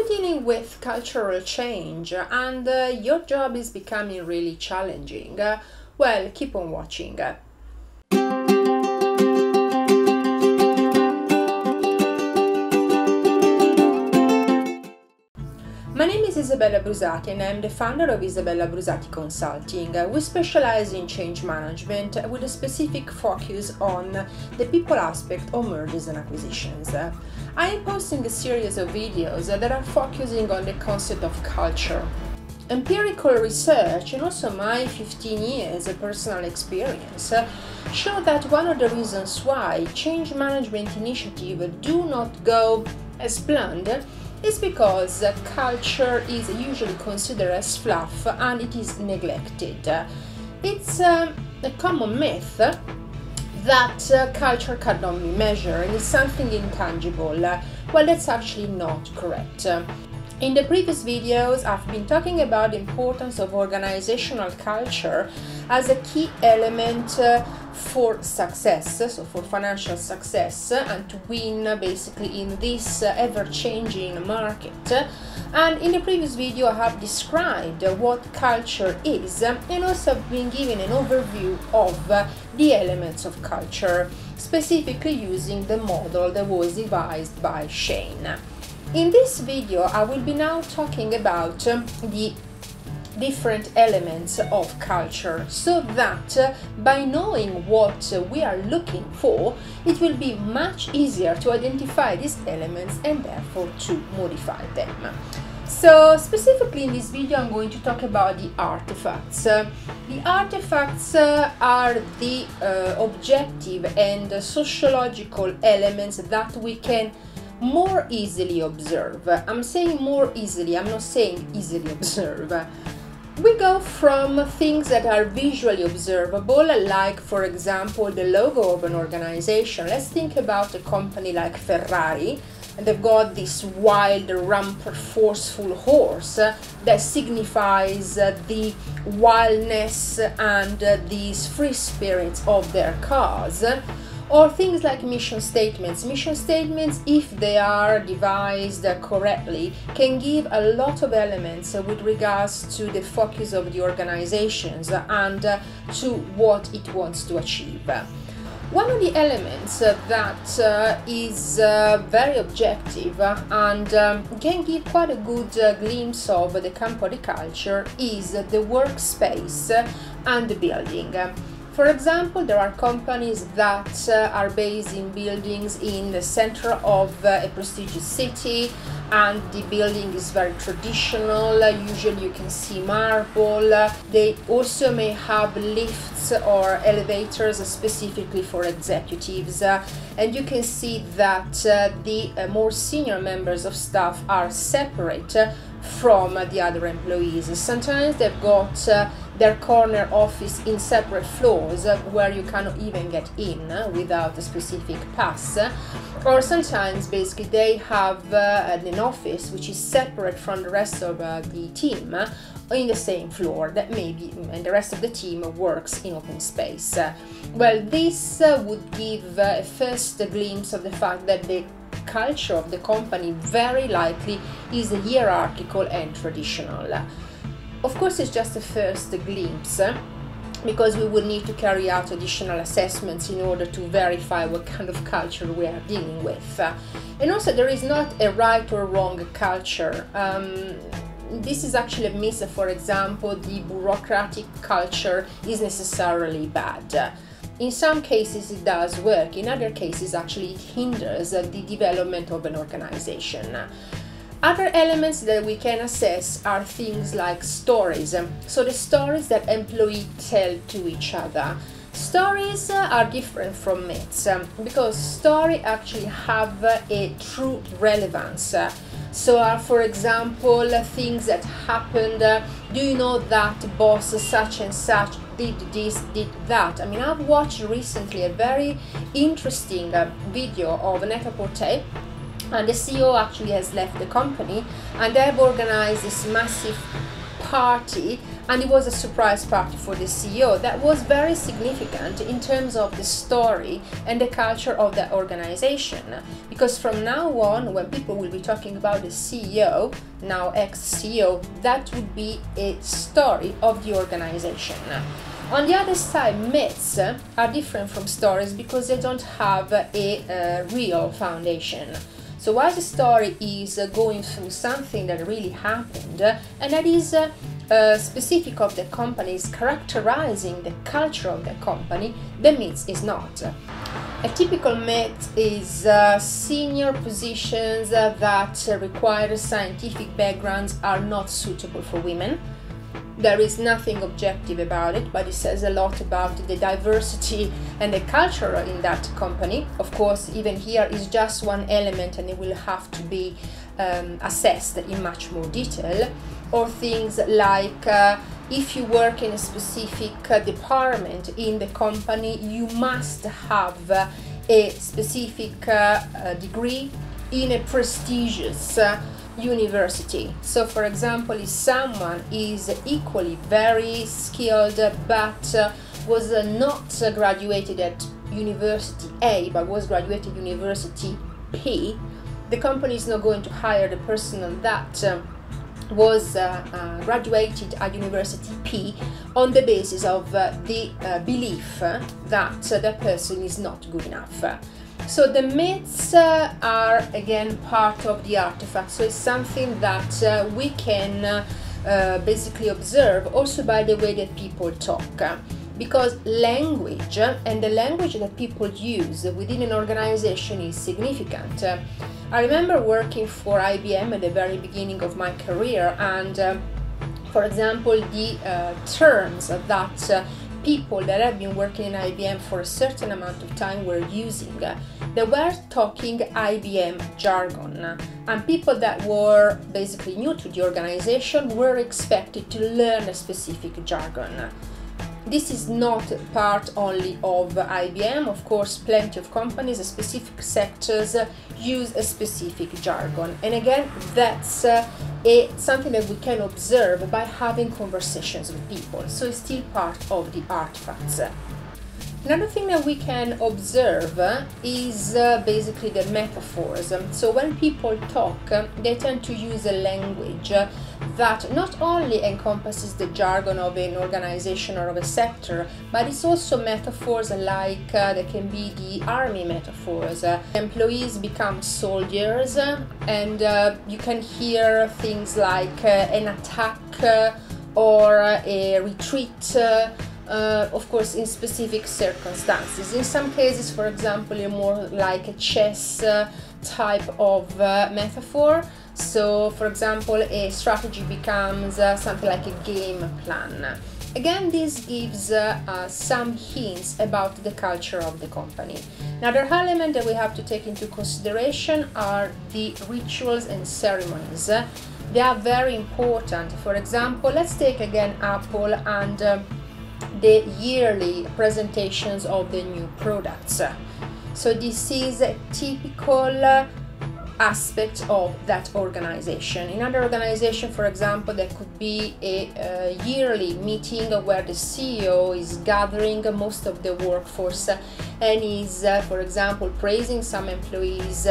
we dealing with cultural change and your job is becoming really challenging? Well, keep on watching. My name is Isabella Brusati and I am the founder of Isabella Brusati Consulting. We specialize in change management with a specific focus on the people aspect of mergers and acquisitions. I am posting a series of videos that are focusing on the concept of culture. Empirical research and also my 15 years of personal experience show that one of the reasons why change management initiatives do not go as planned is because culture is usually considered as fluff and it is neglected. It's a common myth that culture cannot be measured and is something intangible. Well, that's actually not correct. In the previous videos, I've been talking about the importance of organizational culture as a key element for success, so for financial success, and to win basically in this ever-changing market. And in the previous video, I have described what culture is and also been given an overview of the elements of culture, specifically using the model that was devised by Shane. In this video, I will be now talking about the different elements of culture, so that by knowing what we are looking for, it will be much easier to identify these elements and therefore to modify them. So specifically in this video, I'm going to talk about the artifacts. The artifacts are the objective and sociological elements that we can more easily observe. I'm saying more easily, I'm not saying easily observe. We go from things that are visually observable, like for example the logo of an organization. Let's think about a company like Ferrari, and they've got this wild, rampant, forceful horse that signifies the wildness and these free spirits of their cars. Or things like mission statements. Mission statements, if they are devised correctly, can give a lot of elements with regards to the focus of the organizations and to what it wants to achieve. One of the elements that is very objective and can give quite a good glimpse of the company culture is the workspace and the building. For example, there are companies that are based in buildings in the center of a prestigious city, and the building is very traditional. Usually you can see marble. They also may have lifts or elevators specifically for executives, and you can see that the more senior members of staff are separate from the other employees. Sometimes they've got their corner office in separate floors where you cannot even get in without a specific pass, or sometimes basically they have an office which is separate from the rest of the team in the same floor, that maybe and the rest of the team works in open space. Well, this would give a first glimpse of the fact that the culture of the company very likely is hierarchical and traditional. Of course, it's just a first glimpse, because we would need to carry out additional assessments in order to verify what kind of culture we are dealing with. And also, there is not a right or wrong culture. This is actually a myth. For example, the bureaucratic culture is necessarily bad. In some cases it does work, in other cases actually it hinders the development of an organization. Other elements that we can assess are things like stories. So the stories that employees tell to each other. Stories are different from myths because stories actually have a true relevance. So for example, things that happened, do you know that boss such and such did this, did that? I mean, I've watched recently a very interesting video of Net-a-Porter, and the CEO actually has left the company, and they've organized this massive party and it was a surprise party for the CEO that was very significant in terms of the story and the culture of the organization. Because from now on, when people will be talking about the CEO, now ex-CEO, that would be a story of the organization. On the other side, myths are different from stories because they don't have a real foundation. So while the story is going through something that really happened, and that is specific of the company, is characterizing the culture of the company, the myth is not. A typical myth is senior positions that require scientific backgrounds are not suitable for women. There is nothing objective about it, but it says a lot about the diversity and the culture in that company. Of course, even here is just one element and it will have to be assessed in much more detail. Or things like if you work in a specific department in the company, you must have a specific degree in a prestigious university. So for example, if someone is equally very skilled but was not graduated at university A but was graduated university P, the company is not going to hire the person that was graduated at university P on the basis of the belief that the person is not good enough. So the myths are again part of the artifact, so it's something that we can basically observe also by the way that people talk, because language and the language that people use within an organization is significant. I remember working for IBM at the very beginning of my career, and for example, the terms that people that have been working in IBM for a certain amount of time were using, they were talking IBM jargon, and people that were basically new to the organization were expected to learn a specific jargon. This is not part only of IBM, of course plenty of companies, specific sectors use a specific jargon, and again that's something that we can observe by having conversations with people, so it's still part of the artifacts. Another thing that we can observe is basically the metaphors. So when people talk, they tend to use a language that not only encompasses the jargon of an organization or of a sector, but it's also metaphors like there can be the army metaphors. Employees become soldiers, and you can hear things like an attack or a retreat. Of course, in specific circumstances. In some cases, for example, a more like a chess type of metaphor. So, for example, a strategy becomes something like a game plan. Again, this gives some hints about the culture of the company. Another element that we have to take into consideration are the rituals and ceremonies. They are very important. For example, let's take again Apple and the yearly presentations of the new products. So this is a typical aspect of that organization. In other organization, for example, there could be a yearly meeting where the CEO is gathering most of the workforce and is, for example, praising some employees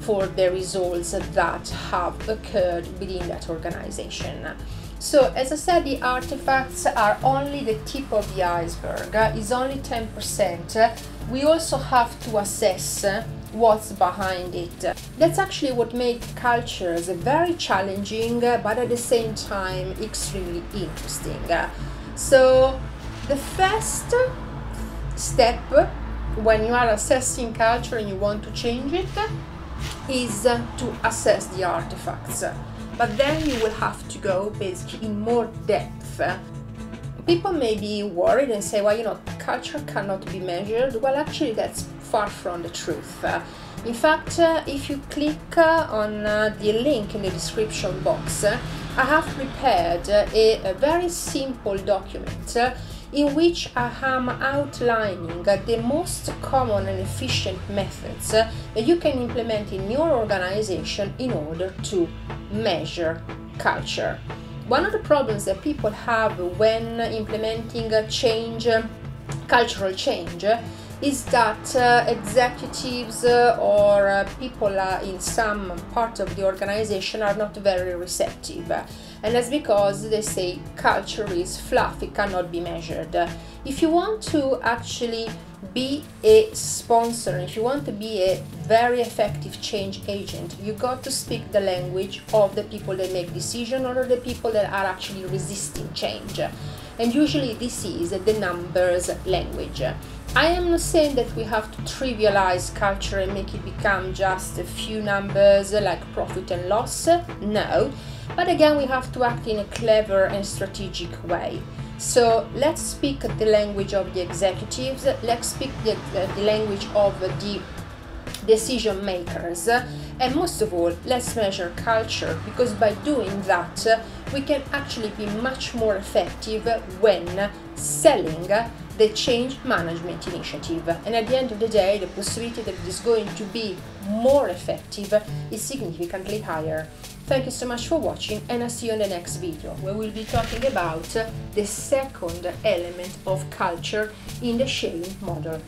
for the results that have occurred within that organization. So, as I said, the artifacts are only the tip of the iceberg, is only 10%. We also have to assess what's behind it. That's actually what makes cultures very challenging, but at the same time extremely interesting. So, the first step when you are assessing culture and you want to change it is to assess the artifacts. But then you will have to go basically in more depth. People may be worried and say, well, you know, culture cannot be measured. Well, actually, that's far from the truth. In fact, if you click on the link in the description box, I have prepared a very simple document in which I am outlining the most common and efficient methods that you can implement in your organization in order to measure culture. one of the problems that people have when implementing a change, cultural change, is that executives or people in some part of the organization are not very receptive, and that's because they say culture is fluff, it cannot be measured. If you want to actually be a sponsor, if you want to be a very effective change agent, you got to speak the language of the people that make decisions or the people that are actually resisting change, and usually this is the numbers language. I am not saying that we have to trivialize culture and make it become just a few numbers like profit and loss, no, but again we have to act in a clever and strategic way. So let's speak the language of the executives, let's speak the language of the decision makers, and most of all, let's measure culture, because by doing that we can actually be much more effective when selling the change management initiative, and at the end of the day the possibility that it is going to be more effective is significantly higher. Thank you so much for watching, and I'll see you in the next video where we'll be talking about the second element of culture in the sharing model.